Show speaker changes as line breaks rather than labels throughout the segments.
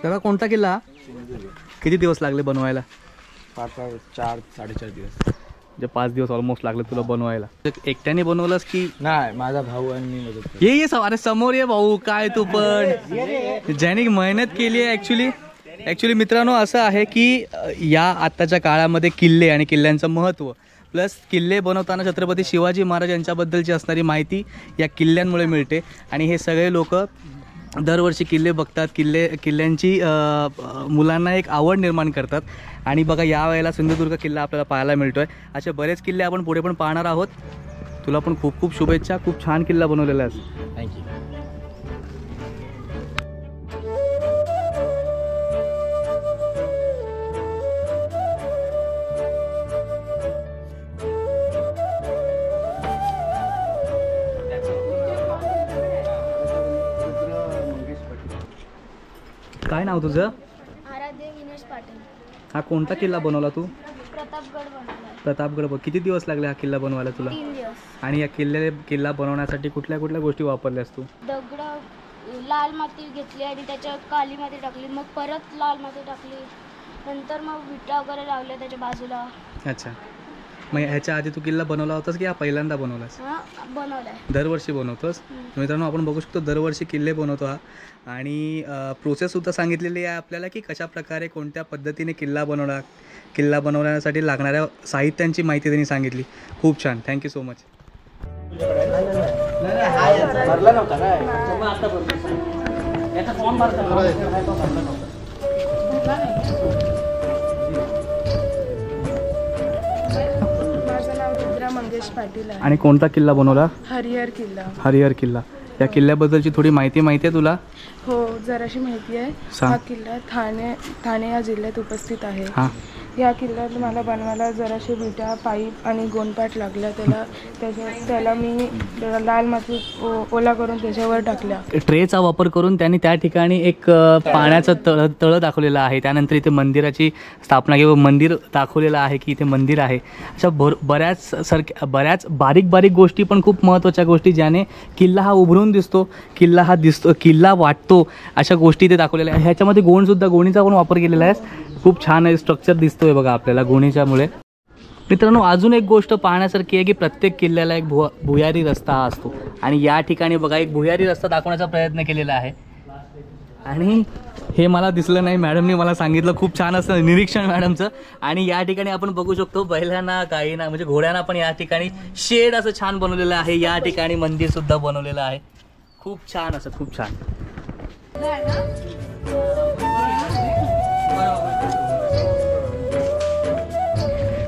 त्याला कोणता किल्ला हा? किती दिवस लागले बनवायला?
4-4.5 दिवस.
म्हणजे 5 दिवस ऑलमोस्ट लागले तुला बनवायला. एकट्याने बनवलंस की?
नाही, माझा भाऊ आणि मी मदत केली.
ये अरे समोर ये भाऊ, काय तू पण ज्याने मेहनत केली आहे. ॲक्च्युली मित्रांनो असं आहे की या आत्ताच्या काळामध्ये किल्ले आणि किल्ल्यांचं महत्त्व प्लस किल्ले बनवताना छत्रपती शिवाजी महाराज यांच्याबद्दलची असणारी माहिती या किल्ल्यांमुळे मिळते. आणि हे सगळे लोक दरवर्षी किल्ले बघतात, किल्ल्यांची मुलांना एक आवड निर्माण करतात. आणि बघा यावेळेला सिंधुदुर्ग किल्ला आपल्याला पाहायला मिळतो आहे. असे बरेच किल्ले आपण पुढे पण पाहणार आहोत. तुला पण खूप खूप शुभेच्छा. खूप छान किल्ला बनवलेला आहे.
थँक्यू.
काय नाव तुझं?
आराध्य विनेश पाटील.
हा कोणता किल्ला बनवला तू?
प्रतापगड बनवला.
प्रतापगड. किती दिवस लागले हा किल्ला बनवायला तुला?
3 दिवस.
आणि या किल्ला बनवण्यासाठी कुठल्या कुठल्या गोष्टी वापरल्यास तू?
दगड, लाल माती घेतली आणि त्याच्यात काली माती टाकली, मग परत लाल माती टाकली, नंतर मग विटा वगैरे लावल्या त्याच्या बाजूला.
अच्छा, मग ह्याच्या आधी तू किल्ला बनवला होतास की हा पहिल्यांदा बनवलास?
हां, बनवलाय.
दरवर्षी बनवतोस? मित्रांनो आपण बघू शकतो दरवर्षी किल्ले बनवतो हा. आणि प्रोसेससुद्धा सांगितलेली आहे आपल्याला की कशा प्रकारे कोणत्या पद्धतीने किल्ला बनवण्यासाठी लागणाऱ्या साहित्यांची माहिती त्यांनी सांगितली. खूप छान, थँक्यू सो मच.
माझं नाव रुद्रा मंगेश पाटील आहे.
आणि कोणता किल्ला बनवला?
हरिहर किल्ला.
हरिहर किल्ला. या किल्ल्याबद्दलची थोडी माहिती आहे तुला?
हो, जराशी माहिती आहे. हा किल्ला ठाणे या जिल्ह्यात उपस्थित आहे. या किल्ल्यात मला बनवायला जराशे विटा, पाईप आणि गोंडपाट लागल्या. त्याला मी लाल माती ओला करून त्याच्यावर टाकल्या.
ट्रेचा वापर करून त्यांनी त्या ठिकाणी एक पाण्याचं तळ दाखवलेलं आहे. त्यानंतर इथे मंदिराची स्थापना किंवा मंदिर दाखवलेलं आहे की इथे मंदिर आहे. अशा बऱ्याच बारीक गोष्टी पण खूप महत्त्वाच्या गोष्टी ज्याने किल्ला हा उभरून दिसतो, किल्ला वाटतो, अशा गोष्टी इथे दाखवलेल्या आहे. ह्याच्यामध्ये गोणीचा पण वापर केलेला आहे. खूप छान स्ट्रक्चर दिसतोय बघा आपल्याला गोणीच्यामुळे. मित्रांनो अजून एक गोष्ट पाहण्यासारखी आहे की प्रत्येक किल्ल्याला एक भुयारी रस्ता असतो. आणि या ठिकाणी बघा एक भुयारी रस्ता दाखवण्याचा प्रयत्न केलेला आहे. आणि हे मला दिसलं नाही, मॅडमने मला सांगितलं. खूप छान असं निरीक्षण मॅडमचं. आणि या ठिकाणी आपण बघू शकतो बैलांना, गायींना म्हणजे घोड्यांना पण या ठिकाणी शेड असं छान बनवलेलं आहे. या ठिकाणी मंदिर सुद्धा बनवलेलं आहे. खूप छान असं, खूप छान.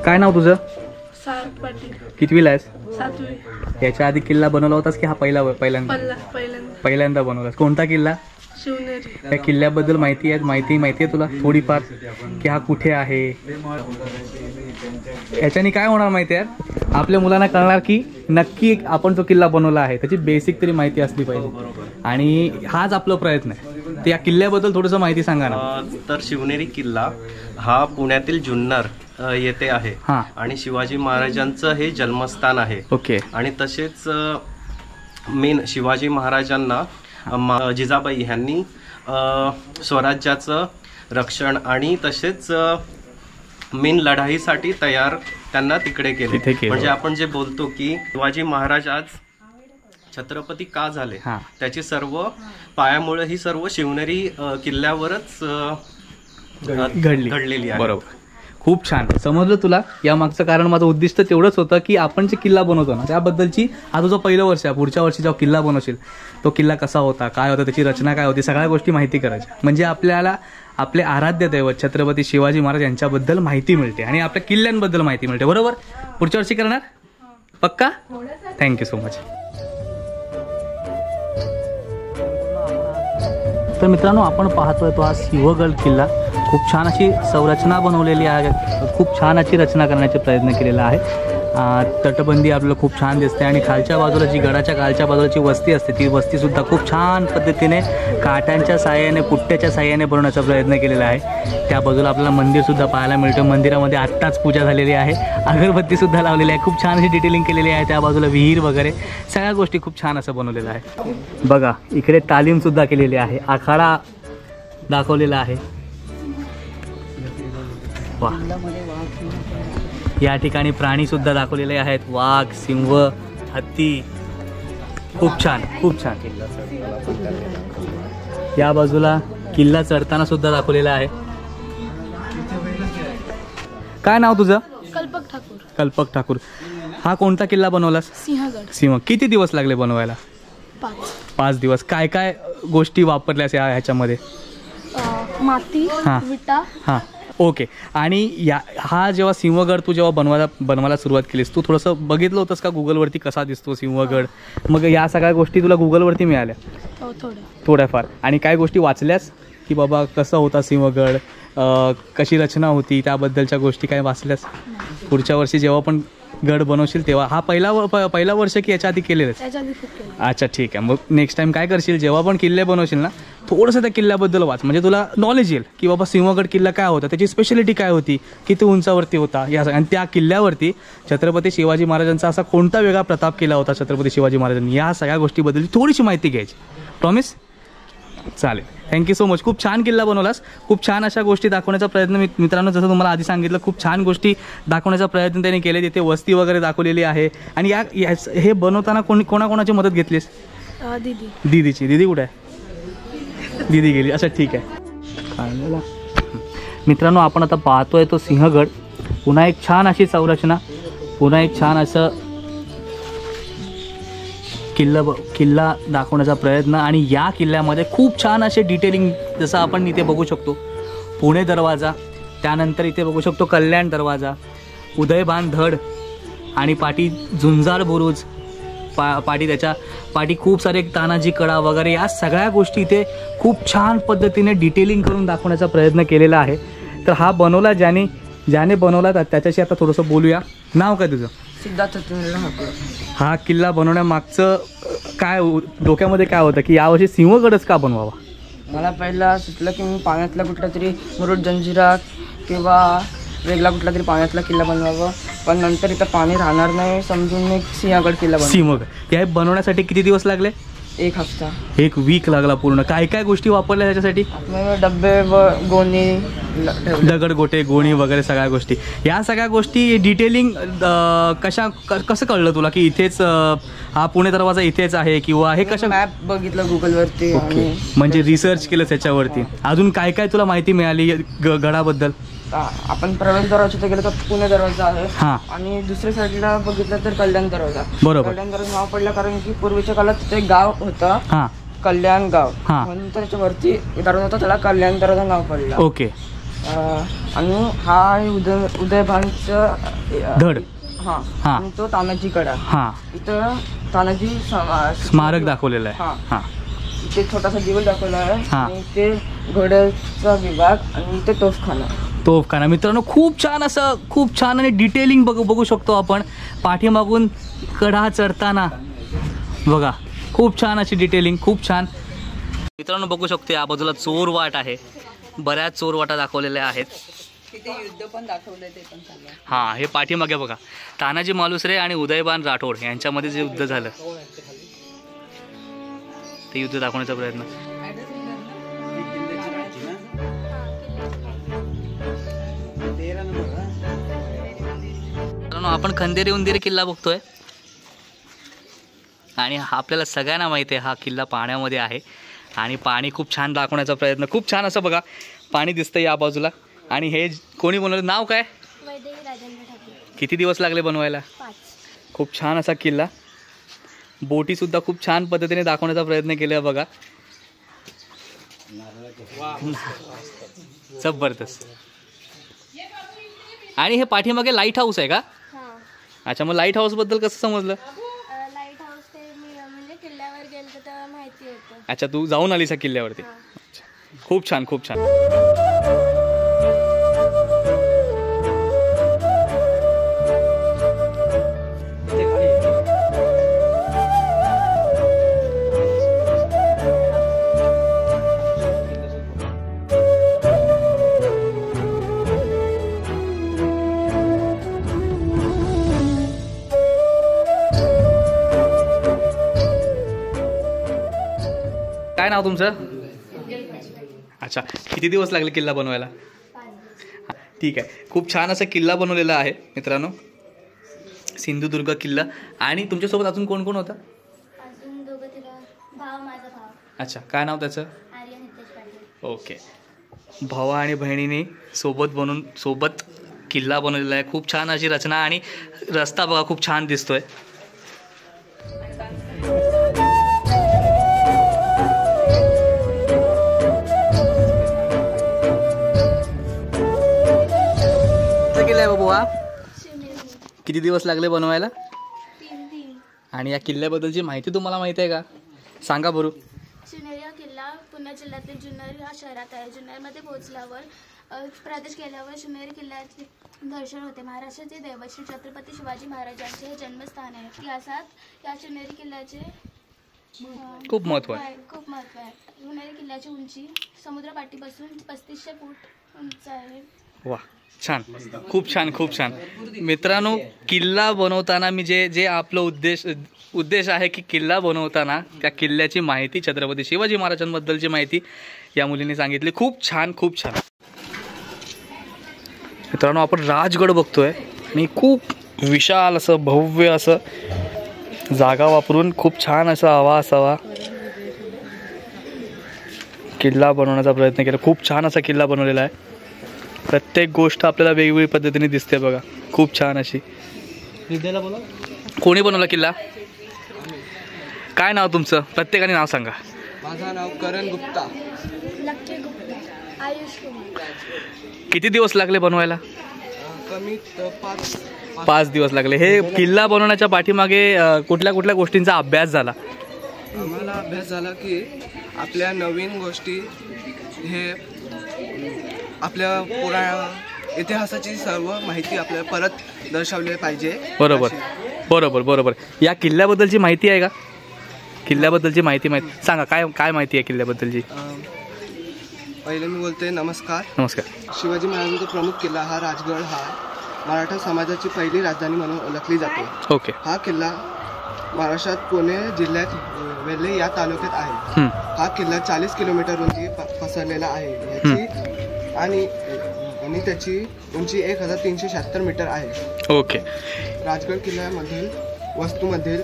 काय नाव तुझं?
सारंग पाटील.
कितवीला आहेस?
7वी.
याच्या आधी किल्ला बनवला होतास की हा पहिल्यांदा बनवलास? कोणता किल्ला?
शिवनेरी.
या किल्ल्याबद्दल माहिती आहे तुला थोडीफार की हा कुठे आहे? याच्याने काय होणार माहिती आहे, आपल्या मुलांना कळणार की नक्की आपण जो किल्ला बनवला आहे त्याची बेसिक तरी माहिती असली पाहिजे. आणि हाच आपला प्रयत्न आहे. तर या किल्ल्याबद्दल थोडंसं माहिती सांगा ना.
तर शिवनेरी किल्ला हा पुण्यातील जुन्नर येथे आहे. आणि शिवाजी महाराजांचं हे जन्मस्थान आहे.
ओके.
आणि तसेच मेन शिवाजी महाराजांना जिजाबाई यांनी स्वराज्याचं रक्षण आणि तसेच मेन लढाईसाठी तयार त्यांना तिकडे केले. म्हणजे आपण जे बोलतो की शिवाजी महाराज आज छत्रपती का झाले त्याची सर्व पायामुळे ही सर्व शिवनेरी किल्ल्यावरच घडलेली आहे.
बरोबर. खूप छान समजलं तुला. या मागचं कारण माझं उद्दिष्ट तेवढंच होतं की आपण जे किल्ला बनवतो ना त्याबद्दलची आता जो पहिलं वर्ष आहे, पुढच्या वर्षी जेव्हा किल्ला बनवशील तो किल्ला कसा होता, काय होता, त्याची रचना काय होती, सगळ्या गोष्टी माहिती करायच्या. म्हणजे आपल्याला आपले आराध्य दैवत छत्रपती शिवाजी महाराज यांच्याबद्दल माहिती मिळते आणि आपल्या किल्ल्यांबद्दल माहिती मिळते. बरोबर. पुढच्या वर्षी करणार पक्का? Thank you so much. तर मित्रांनो आपण पाहतोय तो हा सिंहगड किल्ला. खूप छान अशी संरचना बनवलेली आहे. खूप छान अशी रचना करण्याचा प्रयत्न केलेला आहे. तटबंदी आपल्याला खूप छान दिसते आणि खालच्या बाजूला जी गडाच्या खालच्या बाजूची वस्ती असते ती वस्तीसुद्धा खूप छान पद्धतीने काठ्यांच्या साह्याने, पुट्ट्याच्या साह्याने बनवण्याचा प्रयत्न केलेला आहे. त्या बाजूला आपल्याला मंदिरसुद्धा पाहायला मिळतं. मंदिरामध्ये आत्ताच पूजा झालेली आहे. अगरबत्तीसुद्धा लावलेली आहे. खूप छान अशी डिटेलिंग केलेली आहे. त्या बाजूला विहीर वगैरे सगळ्या गोष्टी खूप छान असं बनवलेलं आहे. बघा इकडे तालीमसुद्धा केलेली आहे. आखाडा दाखवलेला आहे. वा, या ठिकाणी प्राणी सुद्धा दाखवलेले आहेत. वाघ, सिंह, हत्ती. खूप छान, खूप छान. या बाजूला किल्ला चढताना सुद्धा दाखवलेला आहे. काय नाव तुझं?
कल्पक ठाकूर.
कल्पक ठाकूर. हा कोणता किल्ला बनवलास?
सिंहगड.
सिंह. किती दिवस लागले बनवायला? 5 दिवस. काय काय गोष्टी वापरल्यास ह्याच्यामध्ये?
माती,
हां.
विटा.
हां, ओके. आणि हा जेव्हा सिंहगड तू जेव्हा बनवायला सुरुवात केलीस, तू थोडंसं बघितलं होतंस का गुगलवरती कसा दिसतो सिंहगड? मग या सगळ्या गोष्टी तुला गुगलवरती मिळाल्या? थोड्याफार. आणि काय गोष्टी वाचल्यास की बाबा कसं होता सिंहगड, कशी रचना होती, त्याबद्दलच्या गोष्टी काय वाचल्यास? पुढच्या वर्षी जेव्हा पण गड बनवशील तेव्हा. हा पहिला वर्ष की याच्या आधी केलेलंच? अच्छा, ठीक आहे. मग नेक्स्ट टाइम काय करशील, जेव्हा पण किल्ले बनवशील ना, थोडंसं त्या किल्ल्याबद्दल वाच, म्हणजे तुला नॉलेज येईल की बाबा सिंहगड किल्ला काय होता, त्याची स्पेशालिटी काय होती, किती उंचावरती होता, या आणि त्या किल्ल्यावरती छत्रपती शिवाजी महाराजांचा असा कोणता वेगळा प्रताप केला होता छत्रपती शिवाजी महाराजांनी, या सगळ्या गोष्टीबद्दल थोडीशी माहिती घ्यायची. प्रॉमिस? चालेल. Thank you so much. खूप छान किल्ला बनवलास. खूप छान अशा गोष्टी दाखवण्याचा प्रयत्न मित्रांनो, जसं तुम्हाला आधी सांगितलं, खूप छान गोष्टी दाखवण्याचा प्रयत्न त्यांनी केले. तिथे वस्ती वगैरे दाखवलेली आहे. आणि हे बनवताना कोणाकोणाची मदत घेतलीस? दीदीची. दीदी कुठे आहे? दीदी गेली. अच्छा, ठीक आहे. मित्रांनो, आपण आता पाहतोय तो सिंहगड. पुन्हा एक छान अशी संरचना, पुन्हा एक छान असं किल्ला दाखवण्याचा प्रयत्न. आणि या किल्ल्यामध्ये खूप छान असे डिटेलिंग, जसं आपण इथे बघू शकतो पुणे दरवाजा, त्यानंतर इथे बघू शकतो कल्याण दरवाजा, उदयभान धड, आणि पाठी झुंजार बुरुज, त्याच्या पाठी खूप सारे तानाजी कडा वगैरे, या सगळ्या गोष्टी इथे खूप छान पद्धतीने डिटेलिंग करून दाखवण्याचा प्रयत्न केलेला आहे. तर हा बनवला ज्याने बनवला त्याच्याशी आता थोडंसं बोलूया. नाव काय तुझं?
सिद्धार्थ सत्येंद्र ठाकूर.
हा किल्ला बनवण्यामागचं काय डोक्यामध्ये काय होतं की यावर्षी सिंहगडच का बनवावा?
मला पहिला सुचलं की मी पाण्यातला कुठला तरी मुरुड जंजिरा किंवा वेगळा कुठला तरी पाण्यातला किल्ला बनवावा, पण नंतर इथं पाणी राहणार नाही समजून मी सिंहगड किल्ला बनवला.
सिंहगड या बनवण्यासाठी किती दिवस लागले?
1 हफ्ता.
1 वीक लागला पूर्ण. काय काय गोष्टी वापरल्या त्याच्यासाठी?
डब्बे व गोणी,
दगड गोटे, गोणी वगैरे सगळ्या गोष्टी. या सगळ्या गोष्टी डिटेलिंग कसं कळलं तुला की इथेच हा पुणे दरवाजा इथेच आहे, किंवा हे कसं?
मॅप बघितलं गुगलवरती.
ओके, म्हणजे रिसर्च केलं त्याच्यावरती. अजून काय काय तुला माहिती मिळाली गडाबद्दल?
आपण प्रवेशद्वाराच्या गेलो तर पुणे दरवाजा आहे.
हां.
आणि दुसऱ्या साईडला बघितलं तर कल्याण दरवाजा.
बरोबर.
कल्याण दरवाजा नाव पडलं कारण की पूर्वीच्या काळात तिथे गाव होतं.
हां.
कल्याण गाव.
हां.
म्हणून त्याच्यावरती दरवाजा होता, त्याला कल्याण दरवाजा नाव पडलं.
ओके.
आणि हा आहे उदयभानचं
धड.
हां.
हां.
आणि तो तानाजी कडा.
हां.
इथं तानाजी
स्मारक दाखवलेलं आहे.
हां.
हां.
इथे छोटासा दिवस दाखवला आहे.
हां.
आणि इथे घोड्याचा विभाग आणि इथे तोफखाना.
तोफखाना. मित्रांनो, खूप छान आणि डिटेलिंग बघू शकतो आपण. पाठीमागून कडा चढताना बघा, खूप छान अशी डिटेलिंग, खूप छान. मित्रांनो, बघू शकतो या बाजूला चोरवाट आहे. बऱ्याच चोरवाटा दाखवलेल्या आहेत.
तिथे युद्ध पण दाखवलंय, ते पण चाललंय.
हां, हे पाठीमागे बघा, तानाजी मालुसरे आणि उदयभान राठोड यांच्यामध्ये जे युद्ध झालं ते युद्ध दाखवण्याचा प्रयत्न. आपण खंदेरी उंदेरी किल्ला बघतोय, आणि आपल्याला सगळ्यांना माहिती आहे हा किल्ला पाण्यामध्ये आहे. आणि पाणी खूप छान दाखवण्याचा प्रयत्न. खूप छान असं बघा पाणी दिसतं या बाजूला. आणि हे कोणी बनवलं? नाव काय? किती दिवस लागले बनवायला?
5.
खूप छान असा किल्ला. बोटीसुद्धा खूप छान पद्धतीने दाखवण्याचा प्रयत्न केला बघा. जबरदस्त. आणि हे पाठीमागे लाईट हाऊस आहे का? अच्छा, मग लाईट हाऊस बद्दल कसं समजलं?
लाईट हाऊस ते म्हणजे किल्ल्यावर गेलं तर माहिती होतं.
अच्छा, तू जाऊन आलीस किल्ल्यावरती? खूप छान, खूप छान. काय नाव तुमचं? अच्छा, किती दिवस लागले किल्ला बनवायला? ठीक आहे, खूप छान असा किल्ला बनवलेला आहे मित्रांनो, सिंधुदुर्ग किल्ला. आणि तुमच्यासोबत अजून कोण कोण होता?
अजून दोघं तिला भाव, माझा भाव
अच्छा, काय नाव त्याचं?
आर्यन हितेश पाटील.
ओके, भावा आणि बहिणीने सोबत किल्ला बनवलेला आहे. खूप छान अशी रचना आणि रस्ता बघा खूप छान दिसतोय. किल्ला आहे बाबू हा? किती दिवस लागले बनवायला?
3
आणि या किल्ल्याबद्दलची माहिती तुम्हाला माहिती आहे का? सांगा बरं.
शिवनेरी हा किल्ला पुणे जिल्ह्यातील जुन्नर या शहरात आहे. जुन्नरमध्ये पोहोचल्यावर प्रदेश केल्यावर शिवनेरी किल्ल्याचे दर्शन होते. महाराष्ट्राचे दैवत श्री छत्रपती शिवाजी महाराजांचे हे जन्मस्थान आहे. इतिहासात या शिवनेरी किल्ल्याचे
खूप महत्त्व आहे.
खूप महत्त्व आहे. शिवनेरी किल्ल्याची उंची समुद्रपाटीपासून 3500 फूट उंच आहे.
वा, छान, खूप छान, खूप छान. मित्रांनो, किल्ला बनवताना मी जे आपलं उद्देश आहे की किल्ला बनवताना त्या किल्ल्याची माहिती, छत्रपती शिवाजी महाराजांबद्दलची माहिती या मुलीने सांगितली. खूप छान, खूप छान. मित्रांनो, आपण राजगड बघतोय आणि खूप विशाल असं, भव्य असं जागा वापरून खूप छान असा हवा असावा किल्ला बनवण्याचा प्रयत्न केला. खूप छान असा किल्ला बनवलेला आहे. प्रत्येक गोष्ट आपल्याला वेगवेगळी पद्धतीने दिसते बघा, खूप छान अशी.
विद्याला बोला.
कोणी बनवला किल्ला? काय नाव तुमचं? प्रत्येकाने नाव सांगा.
माझं नाव करण गुप्ता.
लक्की गुप्ता. आयुष कुमार.
किती दिवस लागले बनवायला?
कमीत
5 दिवस लागले. हे किल्ला बनवण्याच्या पाठीमागे कुठल्या कुठल्या गोष्टींचा अभ्यास झाला?
आम्हाला अभ्यास झाला की आपल्या नवीन गोष्टी, हे आपल्या इतिहासाची सर्व माहिती आपल्याला परत दर्शवली पाहिजे.
बरोबर. या किल्ल्याबद्दलची माहिती आहे का? किल्ल्याबद्दलची माहिती सांगा. काय माहिती आहे किल्ल्याबद्दलची?
पहिले मी बोलते. नमस्कार.
शिवाजी
महाराजांचा प्रमुख किल्ला हा राजगड हा मराठा समाजाची पहिली राजधानी म्हणून ओळखली जाते.
ओके.
हा किल्ला महाराष्ट्रात पुणे जिल्ह्यात वेल्हे या तालुक्यात आहे. हा किल्ला 40 किलोमीटर रुंदी पसरलेला आहे. आणि त्याची उंची 1376 मीटर आहे.
ओके.
राजगड किल्ल्यामधील वस्तूमधील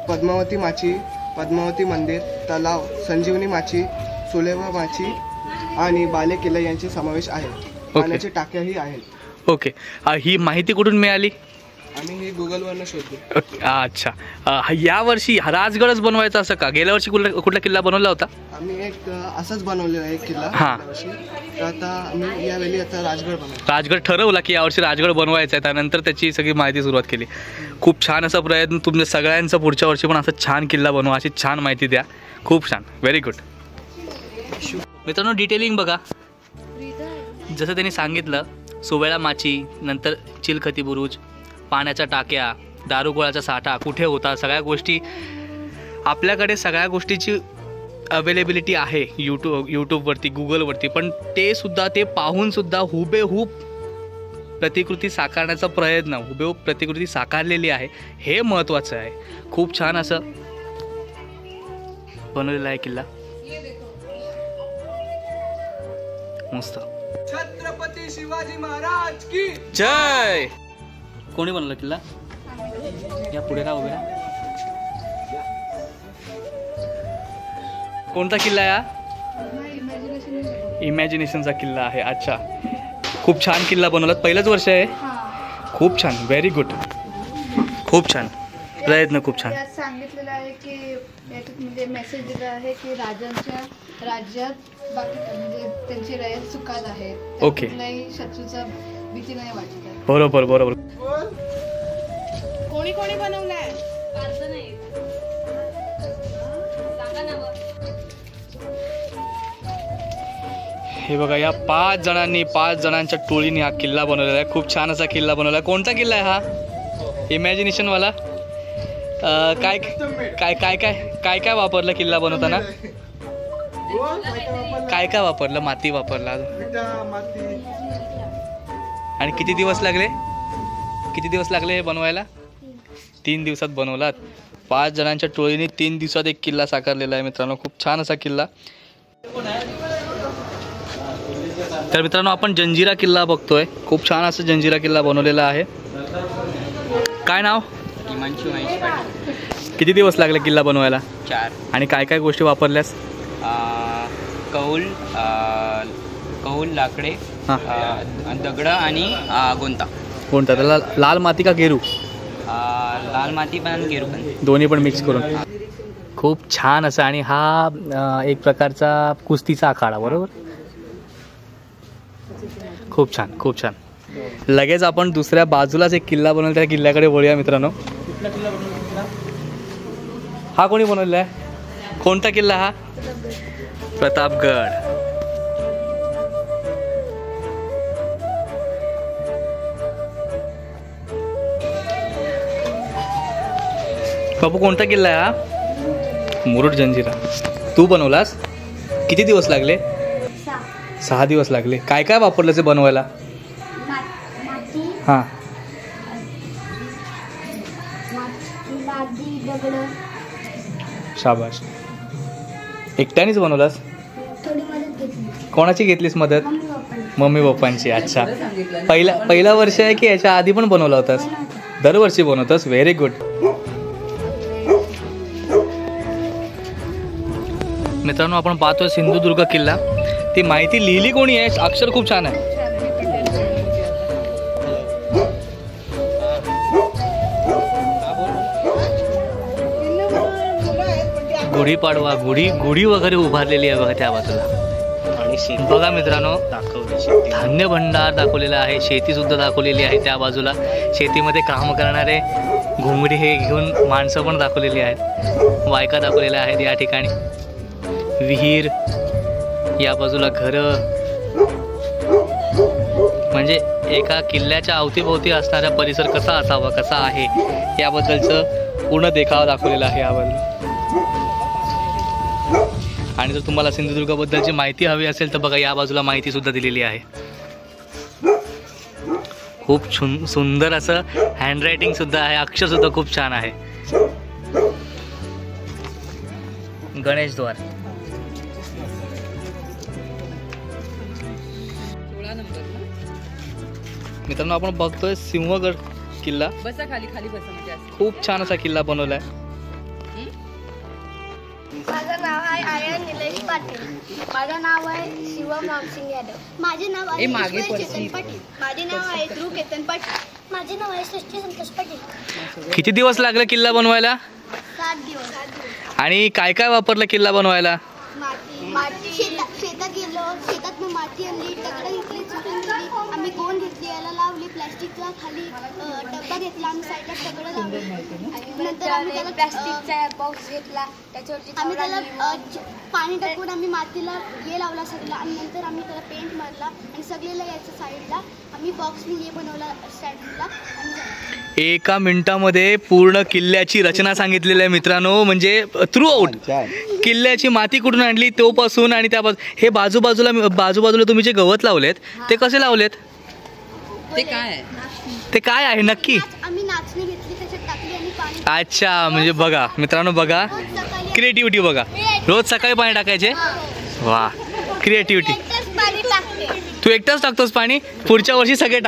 पद्मावती माची, पद्मावती मंदिर, तलाव, संजीवनी माची, सुलेवा माची आणि बाले किल्ला यांचे समावेश आहे. पाण्याच्या टाक्याही आहेत.
ओके. ही माहिती कुठून मिळाली?
आम्ही हे गुगलवरनं शोधली.
अच्छा. या वर्षी राजगडच बनवायचा असं का? गेल्या वर्षी कुठला किल्ला बनवला होता?
आम्ही एक असंच बनवलेला आहे किल्ला. तर आता आम्ही यावेळी राजगड बनवतो.
राजगड ठरवला की यावर्षी राजगड बनवायचा आहे. त्यानंतर त्याची सगळी माहिती सुरुवात केली. खूप छान असा प्रयत्न तुमच्या सगळ्यांचा. पुढच्या वर्षी पण असं छान किल्ला बनवा, अशी छान माहिती द्या. खूप छान, व्हेरी गुड. मित्रांनो, डिटेलिंग बघा. जसं त्यांनी सांगितलं, सोवेळा माची, नंतर चिलखती बुरुज, पाण्याच्या टाक्या, दारुगोळाचा साठा कुठे होता, सगळ्या गोष्टी आपल्याकडे, सगळ्या गोष्टीची अवेलेबिलिटी आहे यूट्यूबवरती, गुगलवरती. पण ते पाहूनसुद्धा हुबेहूब प्रतिकृती साकारण्याचा प्रयत्न, हुबेहूब प्रतिकृती साकारलेली आहे, हे महत्त्वाचं आहे. खूप छान असं बनवलेला आहे किल्ला. मस्त.
छत्रपती शिवाजी महाराज की
जय. कोणी बनवला किल्ला? या पुढे का उभ्या? कोणता किल्ला आहे हा? इमॅजिनेशनचा किल्ला आहे. अच्छा, खूप छान किल्ला बनवलात. पहिलंच वर्ष आहे. खूप छान, व्हेरी गुड. खूप छान प्रयत्न, खूप छान.
यात सांगितलेलं आहे की याच्यात म्हणजे मेसेज दिला आहे की राजांच्या राज्यात बाकी म्हणजे त्यांची रयत सुखात आहे.
ओके.
कुठल्याही शत्रूचा भीती नाही वाटत आहे.
बरोबर.
कोणी कोणी बनवलाय?
हे बघा, या 5 जणांच्या टोळीने हा किल्ला बनवलेला आहे. खूप छान असा किल्ला बनवला आहे. कोणता किल्ला आहे हा? इमॅजिनेशन वाला. काय काय काय काय काय वापरलं किल्ला बनवताना? काय वापरलं? माती वापरला. आणि किती दिवस लागले हे बनवायला? 3 दिवसात बनवलात. 5 जणांच्या टोळीने 3 दिवसात एक किल्ला साकारलेला आहे मित्रांनो. खूप छान असा किल्ला. तर मित्रांनो आपण जंजिरा किल्ला बघतोय. खूप छान असं जंजिरा किल्ला बनवलेला आहे. काय नाव?
हिमांशू महेश पाटील.
किती दिवस लागले किल्ला बनवायला?
4.
आणि काय काय गोष्टी वापरल्यास?
कौल लाकडे, दगड आणि गोंता.
कोणता? त्याला लाल माती का गेरू?
लाल माती पण आणि गेरू पण,
दोन्ही पण मिक्स करून. खूप छान असं. आणि हा एक प्रकारचा कुस्तीचा आखाडा, बरोबर? खूप छान, खूप छान. लगेच आपण दुसऱ्या बाजूलाच एक किल्ला बनवला, त्या किल्ल्याकडे वळूया मित्रांनो. हा कोणी बनवलेला आहे? कोणता किल्ला हा? प्रतापगड. बापू कोणता किल्ला आहे हा? मुरुड जंजिरा. तू बनवलास? किती दिवस लागले? 6 दिवस लागले. काय काय वापरलं ते बनवायला? हां. शाबाश. एकट्यानेच बनवलास? कोणाची घेतलीस मदत? मम्मी पप्पांची. अच्छा. पहिला वर्ष आहे की याच्या आधी पण बनवला होतास? दरवर्षी बनवतोस. Very good. मित्रांनो आपण पाहतोय सिंधुदुर्ग किल्ला. ती माहिती लिहिली कोणी आहे? अक्षर खूप छान आहे. गुढीपाडवा, गुढी वगैरे उभारलेली आहे बघा त्या बाजूला. आणि बघा मित्रांनो धान्य भंडार दाखवलेला आहे. शेती सुद्धा दाखवलेली आहे त्या बाजूला. शेतीमध्ये काम करणारे घोंगडी हे घेऊन माणसं पण दाखवलेली आहेत. बायका दाखवलेल्या आहेत या ठिकाणी. विहीर, या बाजूला घरं. म्हणजे एका किल्ल्याच्या अवतीभोवती असणारा परिसर कसा असावा, कसा आहे याबद्दलचं पूर्ण देखावा दाखवलेला आहे याबद्दल. आणि जर तुम्हाला सिंधुदुर्गाबद्दलची माहिती हवी असेल तर बघा या बाजूला माहिती सुद्धा दिलेली आहे. खूप सुंदर असं हँडरायटिंग सुद्धा आहे. अक्षर सुद्धा खूप छान आहे. गणेश द्वार. मित्रांनो आपण बघतोय सिंहगड किल्ला.
बसा खाली खाली बसा. म्हणजे
खूप छान असा किल्ला बनवलाय.
माझं नाव आहे आर्यन निलेश पाटील. माझं नाव आहे शिवम रामसिंग यादव. माझे नाव आहे चेतन पाटील. माझे नाव आहे ध्रुव केतन पाटील. माझे नाव आहे सृष्टी संतोष पाटील.
किती दिवस लागले किल्ला बनवायला?
7 दिवस.
आणि काय काय वापरलं किल्ला बनवायला?
माती शेतात गेलो, शेतात माती आणली, दगड घेतली, चुकून घेतली, आम्ही गोंड घेतली, याला लावली, प्लॅस्टिकचा खाली डब्बा घेतला, आम्ही साईडला दगड लावली. नंतर आम्ही त्याला प्लॅस्टिकचा बॉक्स घेतला, त्याच्यावरती आम्ही त्याला पाणी टाकून आम्ही मातीला हे लावला सगळं. आणि नंतर आम्ही त्याला पेंट मारला आणि सगळेला यायचं साईडला. आम्ही बॉक्सने हे बनवला स्टँडला.
एका मिनिटामध्ये पूर्ण किल्ल्याची रचना सांगितलेली आहे मित्रांनो. म्हणजे थ्रू आउट किल्ल्याची माती कुठून आणली तोपासून आणि त्यापासून हे बाजूबाजूला तुम्ही जे गवत लावलेत ते कसे लावलेत? ते काय आहे नक्की?
आम्ही नाचणी घेतली, त्याच्यात टाकली आणि पाणी.
अच्छा. म्हणजे बघा मित्रांनो, बघा क्रिएटिव्हिटी बघा. रोज सकाळी पाणी टाकायचे. वा, क्रिएटिव्हिटी. तू एकटाच टाकतोस पाणी? पुढच्या वर्षी सगळे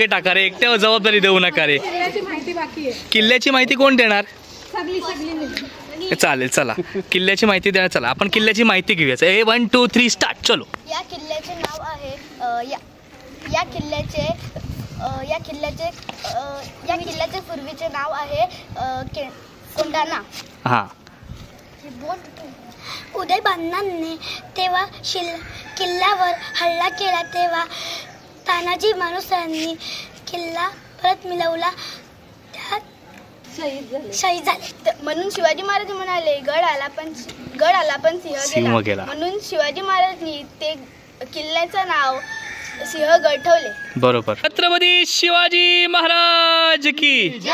टाका रे. एकट्यावर जबाबदारी देऊ नका रे. किल्ल्याची माहिती कोण देणार? चालेल, चला किल्ल्याची माहिती देणार. चला आपण किल्ल्याची माहिती घेऊया. 1 2 3 स्टार्ट. चलो.
या किल्ल्याचे नाव आहे या किल्ल्याचे पूर्वीचे नाव आहे कोंढाणा.
हां.
उदयभानाने तेव्हा किल्ल्यावर हल्ला केला, तेव्हा तानाजी मालुसरांनी किल्ला परत मिळवला, त्यात शहीद झाले. म्हणून शिवाजी महाराज म्हणाले गड आला पण सिंह गेला. म्हणून शिवाजी महाराजांनी ते किल्ल्याचं नाव सिंहगड ठेवले.
बरोबर. छत्रपती शिवाजी महाराज की जय.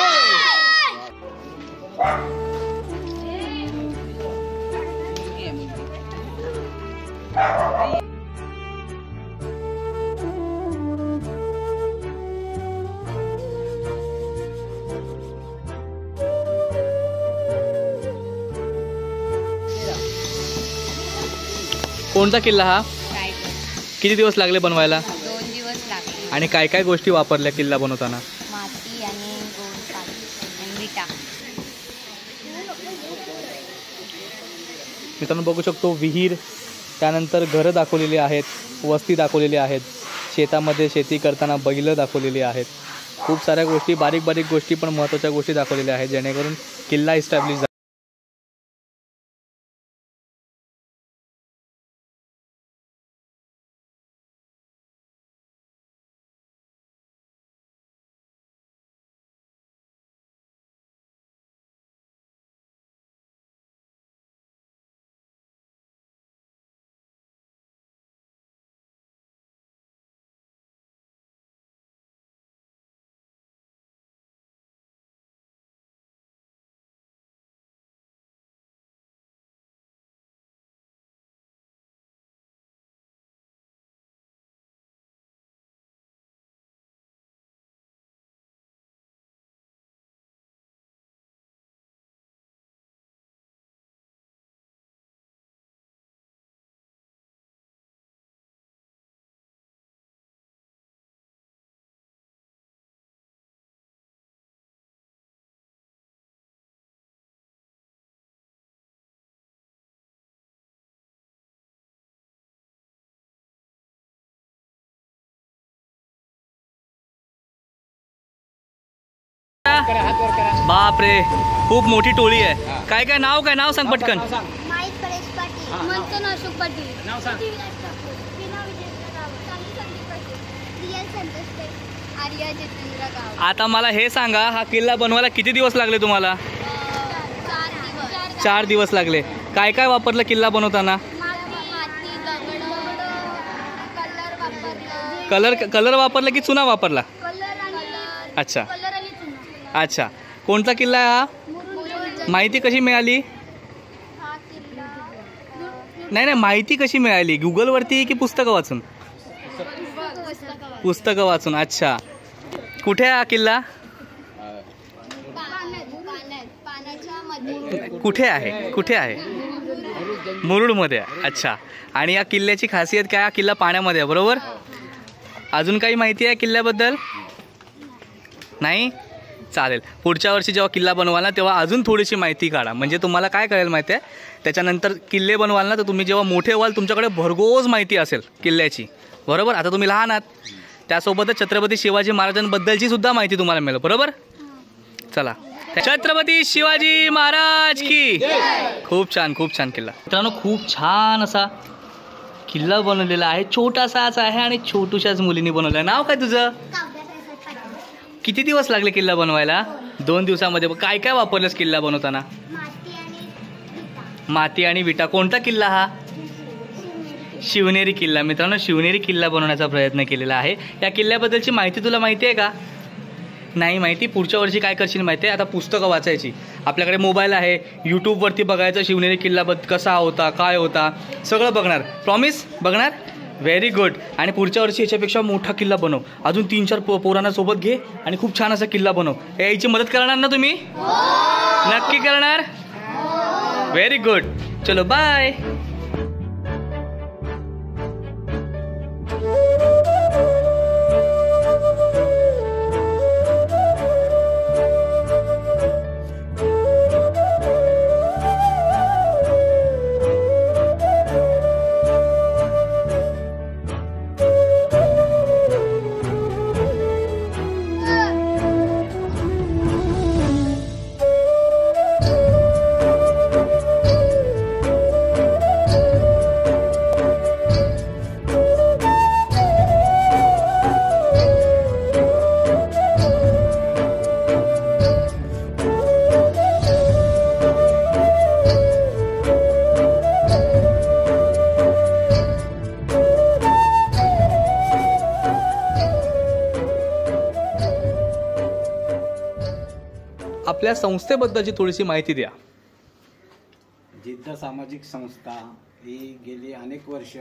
कोणता किल्ला हा? किती दिवस लागले बनवायला?
2 दिवस लागले.
आणि काय काय गोष्टी वापरल्या किल्ला बनवताना?
माती आणि गोंडपाट आणि विटा.
मित्रांनो बघू शकतो विहीर, त्यानंतर घरं दाखवलेली आहेत, वस्ती दाखवलेली आहेत, शेतामध्ये शेती करताना बैलं दाखवलेली आहेत. खूप साऱ्या गोष्टी, बारीक बारीक गोष्टी पण महत्त्वाच्या गोष्टी दाखवलेल्या आहेत जेणेकरून किल्ला इस्टॅब्लिश झाला. बाप रे, खूप मोठी टोळी आहे. काय काय नाव, काय नाव सांग पटकन.
माहित परेश पाटील, मंथन अशोक पाटील, विलास ठाकूर, विना विजेंद्र गाव, सानी संदीप पाटील, रियल संतोष पेठ, आर्या जितेंद्र गाव.
आता मला हे सांगा, हा किल्ला बनवायला किती दिवस लागले तुम्हाला? 4 दिवस लागले. काय काय वापरलं किल्ला बनवताना?
माती, दगड,
कलर वापरला की चुना वापरला?
कलर.
अच्छा
कलर आणि चुना.
अच्छा. कोणता किल्ला आहे हा? माहिती कशी मिळाली?
हा किल्ला
नाही, माहिती कशी मिळाली? गुगलवरती की पुस्तकं वाचून? पुस्तकं वाचून. अच्छा. कुठे आहे हा किल्ला?
पाण्याच्या मध्ये.
कुठे आहे? मुरुडमध्ये आहे. अच्छा. आणि या किल्ल्याची खासियत काय? हा किल्ला पाण्यामध्ये आहे, बरोबर? अजून काही माहिती आहे किल्ल्याबद्दल? नाही? चालेल. पुढच्या वर्षी जेव्हा किल्ला बनवाल ना तेव्हा अजून थोडीशी माहिती काढा, म्हणजे तुम्हाला काय कळेल माहिती आहे, त्याच्यानंतर किल्ले बनवाल ना तर तुम्ही जेव्हा मोठे व्हाल तुमच्याकडे भरघोस माहिती असेल किल्ल्याची, बरोबर? आता तुम्ही लहान आहात, त्यासोबतच छत्रपती शिवाजी महाराजांबद्दलची सुद्धा माहिती तुम्हाला मिळेल, बरोबर? चला. छत्रपती शिवाजी महाराज की. खूप छान किल्ला. मित्रांनो खूप छान असा किल्ला बनवलेला आहे, छोटासाच आहे आणि छोटूशाच मुलींनी बनवला आहे. नाव काय तुझं? किती दिवस लागले किल्ला बनवायला? 2 दिवसामध्ये. काय काय वापरलंस किल्ला बनवताना? माती आणि विटा. कोणता किल्ला हा? शिवनेरी किल्ला. मित्रांनो शिवनेरी किल्ला बनवण्याचा प्रयत्न केलेला आहे. या किल्ल्याबद्दलची माहिती तुला माहिती आहे का? नाही माहिती. पुढच्या वर्षी काय करशील माहिती आहे, आता पुस्तकं वाचायची, आपल्याकडे मोबाईल आहे, यूट्यूबवरती बघायचं शिवनेरी किल्ला कसा होता, काय होता, सगळं बघणार. प्रॉमिस? बघणार? Very good. आणि पुढच्या वर्षी याच्यापेक्षा मोठा किल्ला बनव, अजून 3-4 पोरांना सोबत घे आणि खूप छान असा किल्ला बनव. याची मदत करणार ना तुम्ही? नक्की करणार? Very good. चलो बाय. आपल्या संस्थेबद्दलची थोडीशी माहिती द्या.
जिद्द सामाजिक संस्था ही गेली अनेक वर्ष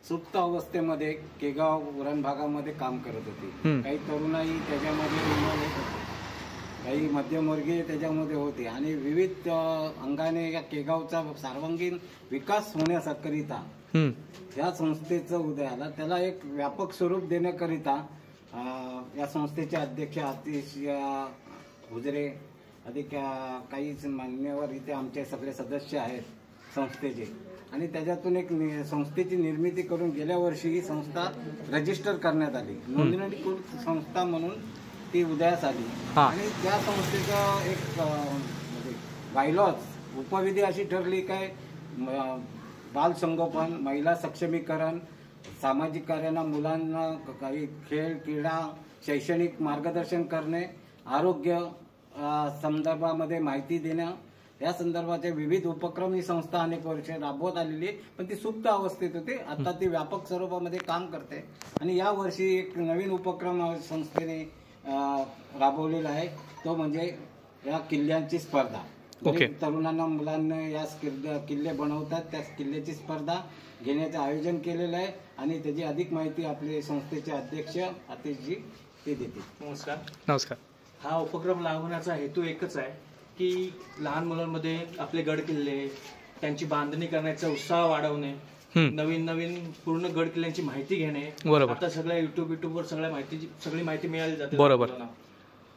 सुप्त अवस्थेमध्ये केगाव उरण भागामध्ये काम करत होती. काही तरुणाई त्याच्यामध्ये काही मध्यमवर्गीय त्याच्यामध्ये होते आणि विविध अंगाने या केगावचा सर्वांगीण विकास होण्याकरिता या संस्थेचं उदय आला. त्याला एक व्यापक स्वरूप देण्याकरिता या संस्थेचे अध्यक्ष आतिश हुजरे अधिक काही मान्यवर इथे आमचे सगळे सदस्य आहेत संस्थेचे आणि त्याच्यातून एक संस्थेची निर्मिती करून गेल्या वर्षी ही संस्था रजिस्टर करण्यात आली. नोंदणीकृत संस्था म्हणून ती उदयास आली आणि त्या संस्थेचं एक म्हणजे बायलॉज उपविधी अशी ठरली काय बाल संगोपन, महिला सक्षमीकरण, सामाजिक कार्यांना मुलांना काही खेळ क्रीडा शैक्षणिक मार्गदर्शन करणे, आरोग्य संदर्भामध्ये माहिती देणं या संदर्भाचे विविध उपक्रम ही संस्था अनेक वर्ष राबवत आलेली आहे. पण ती सुप्त अवस्थेत होती. आता ती व्यापक स्वरूपामध्ये काम करते आणि या वर्षी एक नवीन उपक्रम संस्थेने राबवलेला आहे. तो म्हणजे या किल्ल्यांची स्पर्धा. तरुणांना मुलांना या किल्ले बनवतात त्या किल्ल्याची स्पर्धा घेण्याचं आयोजन केलेलं आहे आणि त्याची अधिक माहिती आपले संस्थेचे अध्यक्ष आतिशजी ते देतील.
नमस्कार.
हा उपक्रम लावण्याचा हेतू एकच आहे की लहान मुलांमध्ये आपले गड किल्ले त्यांची बांधणी करण्याचा उत्साह वाढवणे, नवीन नवीन पूर्ण गड किल्ल्यांची माहिती घेणे. आता सगळ्या युट्यूबवर सगळी माहिती मिळाली जाते. बरोबर.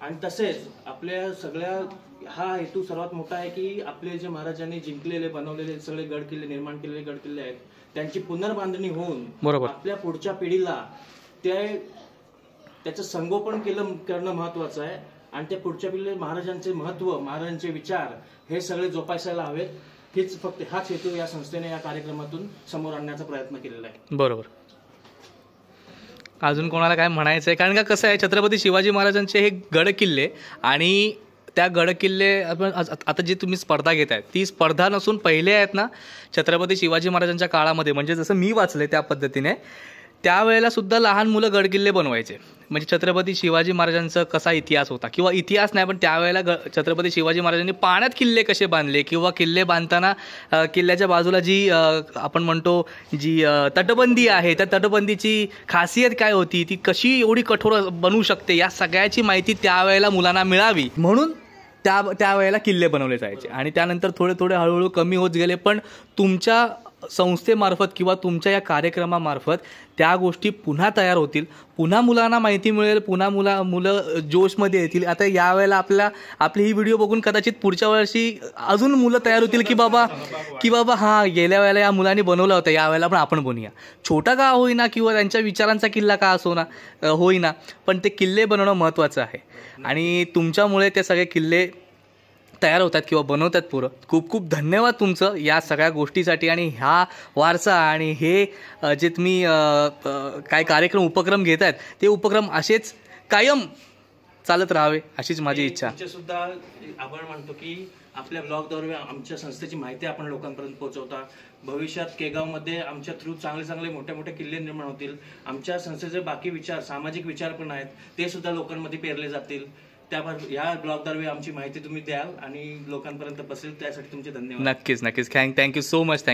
आणि तसेच आपल्या सगळ्या हा हेतू सर्वात मोठा आहे की आपले जे महाराजांनी जिंकलेले बनवलेले सगळे गड किल्ले निर्माण केलेले गड किल्ले आहेत त्यांची पुनर्बांधणी होऊन आपल्या पुढच्या पिढीला त्याचं संगोपन करणं महत्वाचं आहे आणि त्या पुढच्या पिढीला महाराजांचे महत्व, महाराजांचे विचार हे सगळे जोपासायला हवेत. हाच हेतू या संस्थेने या कार्यक्रमातून समोर आणण्याचा प्रयत्न केलेला आहे.
बरोबर. अजून कोणाला काय म्हणायचं आहे? कारण का कसं आहे, छत्रपती शिवाजी महाराजांचे हे गड किल्ले आणि त्या गड किल्ले आपण आता जी तुम्ही स्पर्धा घेताय ती स्पर्धा नसून पहिले आहेत ना छत्रपती शिवाजी महाराजांच्या काळामध्ये, म्हणजे जसं मी वाचले त्या पद्धतीने त्यावेळेला सुद्धा लहान मुलं गडकिल्ले बनवायचे. म्हणजे छत्रपती शिवाजी महाराजांचा कसा इतिहास होता किंवा इतिहास नाही पण त्यावेळेला छत्रपती शिवाजी महाराजांनी पाण्यात किल्ले कसे बांधले किंवा किल्ले बांधताना किल्ल्याच्या बाजूला जी आपण म्हणतो जी तटबंदी आहे त्या तटबंदीची खासियत काय होती, ती कशी एवढी कठोर बनवू शकते, या सगळ्याची माहिती त्यावेळेला मुलांना मिळावी म्हणून त्यावेळेला किल्ले बनवले जायचे. आणि त्यानंतर थोडे थोडे हळूहळू कमी होत गेले. पण तुमच्या संस्थेमार्फत किंवा तुमच्या या कार्यक्रमामार्फत त्या गोष्टी पुन्हा तयार होतील, पुन्हा मुलांना माहिती मिळेल, पुन्हा मुलं जोशमध्ये येतील. आता यावेळेला आपली ही व्हिडिओ बघून कदाचित पुढच्या वर्षी अजून मुलं तयार होतील की बाबा हां गेल्या वेळेला या मुलांनी बनवला होता, यावेळेला पण आपण बनवूया. छोटा का होईना किंवा त्यांच्या विचारांचा किल्ला का असो ना होईना, पण ते किल्ले बनवणं महत्त्वाचं आहे. आणि तुमच्यामुळे ते सगळे किल्ले तयार होतात किंवा बनवतात पोरं. खूप खूप धन्यवाद तुमचं या सगळ्या गोष्टीसाठी. आणि हा वारसा आणि हे जे तुम्ही काय कार्यक्रम उपक्रम घेत आहेत ते उपक्रम असेच कायम चालत राहावे अशीच माझी इच्छा.
सुद्धा आपण म्हणतो की आपल्या ब्लॉगद्वारे आमच्या संस्थेची माहिती आपण लोकांपर्यंत पोहोचवता. भविष्यात केगावमध्ये आमच्या थ्रू चांगले मोठे किल्ले निर्माण होतील. आमच्या संस्थेचे बाकी विचार, सामाजिक विचार पण आहेत, ते सुद्धा लोकांमध्ये पेरले जातील. या ब्लॉगद्वारे आमची माहिती तुम्ही द्याल आणि लोकांपर्यंत पसरेल, त्यासाठी तुमचे धन्यवाद.
नक्कीच. Thank you so much.